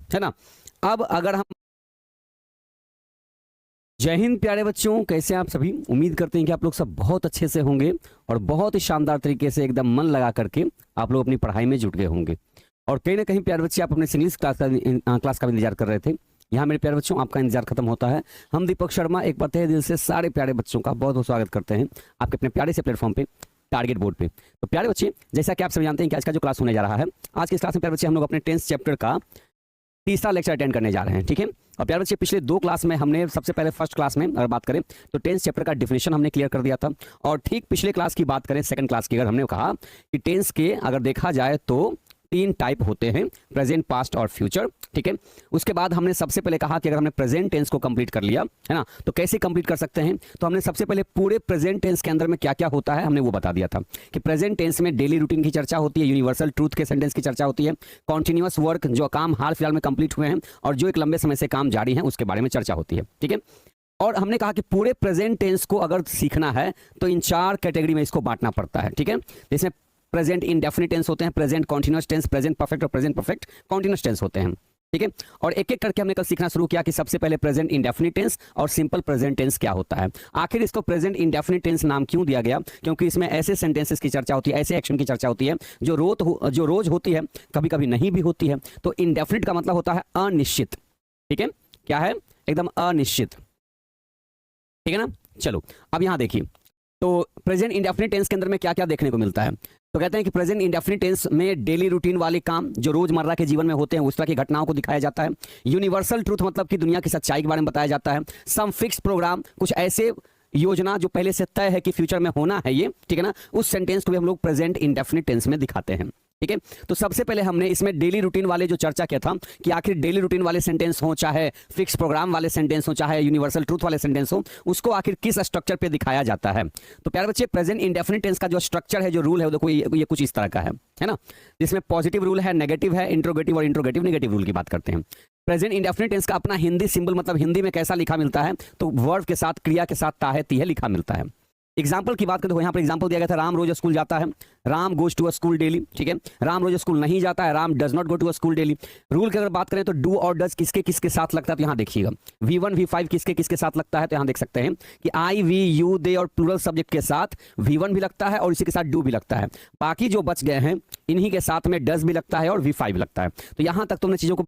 है ना। अब अगर हम, जय हिंद प्यारे बच्चों, कैसे आप सभी। उम्मीद करते हैं कि आप लोग सब बहुत अच्छे से होंगे और बहुत ही शानदार तरीके से एकदम मन लगा करके आप लोग अपनी पढ़ाई में जुट गए होंगे। और कहीं ना कहीं प्यारे बच्चे आप अपने इंग्लिश क्लास का भी इंतजार कर रहे थे। यहाँ मेरे प्यारे बच्चों आपका इंतजार खत्म होता है। हम दीपक शर्मा एक बार तहे दिल से सारे प्यारे बच्चों का बहुत बहुत स्वागत करते हैं आपके अपने प्यारे से प्लेटफॉर्म पे, टारगेट बोर्ड पे। तो प्यारे बच्चे, जैसा कि आप सभी जानते हैं कि आज का जो क्लास होने जा रहा है, आज के इस क्लास में प्यारे बच्चे हम लोग अपने 10th चैप्टर का तीसरा लेक्चर अटेंड करने जा रहे हैं। ठीक है। और प्यारे बच्चे, पिछले 2 क्लास में हमने सबसे पहले फर्स्ट क्लास में अगर बात करें तो 10th चैप्टर का डिफिनेशन हमने क्लियर कर दिया था। और ठीक पिछले क्लास की बात करें, सेकंड क्लास की, अगर हमने कहा कि टेंस के अगर देखा जाए तो 3 टाइप होते हैं, प्रेजेंट, पास्ट और फ्यूचर। ठीक है। उसके बाद हमने सबसे पहले कहा कि अगर हमने प्रेजेंट टेंस को कंप्लीट कर लिया है ना, तो कैसे कंप्लीट कर सकते हैं। तो हमने सबसे पहले पूरे प्रेजेंट टेंस के अंदर में क्या क्या होता है हमने वो बता दिया था कि प्रेजेंट टेंस में डेली रूटीन की चर्चा होती है, यूनिवर्सल ट्रूथ के सेंटेंस की चर्चा होती है, कॉन्टिन्यूअस वर्क जो काम हाल फिलहाल में कंप्लीट हुए हैं और जो एक लंबे समय से काम जारी है उसके बारे में चर्चा होती है। ठीक है। और हमने कहा कि पूरे प्रेजेंट टेंस को अगर सीखना है तो इन 4 कैटेगरी में इसको बांटना पड़ता है। ठीक है। जिसमें प्रेजेंट इंडेफिनिट टेंस होते हैं, present continuous tense, present perfect और प्रेजेंट परफेक्ट कॉन्टिन्यूअस टेंस होते हैं। ठीक है। और एक एक करके हमने कल सीखना शुरू किया कि सबसे पहले प्रेजेंट इंडेफिनिट टेंस और सिंपल प्रेजेंट टेंस क्या होता है। आखिर इसको प्रेजेंट इंडेफिनिट टेंस नाम क्यों दिया गया, क्योंकि इसमें ऐसे सेंटेंसेस की चर्चा होती है, ऐसे एक्शन की चर्चा होती है जो रोज होती है, कभी कभी नहीं भी होती है। तो इंडेफिनिट का मतलब होता है अनिश्चित। ठीक है। क्या है? एकदम अनिश्चित। ठीक है ना। चलो अब यहां देखिए, तो प्रेजेंट इंडेफिनिट टेंस के अंदर में क्या क्या देखने को मिलता है। तो कहते हैं कि प्रेजेंट इंडेफिनिट टेंस में डेली रूटीन वाले काम जो रोजमर्रा के जीवन में होते हैं उस तरह की घटनाओं को दिखाया जाता है। यूनिवर्सल ट्रूथ मतलब कि दुनिया की सच्चाई के बारे में बताया जाता है। सम फिक्स प्रोग्राम, कुछ ऐसे योजना जो पहले से तय है कि फ्यूचर में होना है ये, ठीक है ना, उस सेंटेंस को भी हम लोग प्रेजेंट इंडेफिनिट टेंस में दिखाते हैं। ठीक है। तो सबसे पहले हमने इसमें डेली रूटीन वाले जो चर्चा किया था कि आखिर डेली रूटीन वाले सेंटेंस हो, चाहे फिक्स प्रोग्राम वाले सेंटेंस हो, चाहे यूनिवर्सल ट्रूथ वाले सेंटेंस हो, उसको आखिर किस स्ट्रक्चर पे दिखाया जाता है। तो प्यारे बच्चे, प्रेजेंट इंडेफिनिट टेंस का जो स्ट्रक्चर है, जो रूल है, देखो ये कुछ इस तरह का है ना, जिसमें पॉजिटिव रूल है, नेगेटिव है, इंट्रोगेटिव और इंट्रोगेटिव नेगेटिव रूल की बात करते हैं। प्रेजेंट इंडेफिनिट टेंस का अपना हिंदी सिंबल, मतलब हिंदी में कैसा लिखा मिलता है, तो वर्ब के साथ, क्रिया के साथ ताहे तीहे लिखा मिलता है। एग्जाम्पल की बात करें तो यहाँ पर एग्जाम्पल दिया गया था, राम रोज स्कूल जाता है, Ram goes to a school daily. ठीक है। राम रोज स्कूल नहीं जाता है, Ram does not go to a school daily. Rule की अगर बात करें तो डू और डज किसके किसके साथ लगता है, तो यहाँ देखिएगा V1 V5 किसके किसके साथ लगता है। तो यहाँ देख सकते हैं कि आई, वी, यू, दे और प्लूरल सब्जेक्ट के साथ V1 भी लगता है और इसी के साथ डू भी लगता है। बाकी जो बच गए हैं इन्हीं के साथ में डज भी लगता है और V5 लगता है। तो यहाँ तक तुमने चीजों को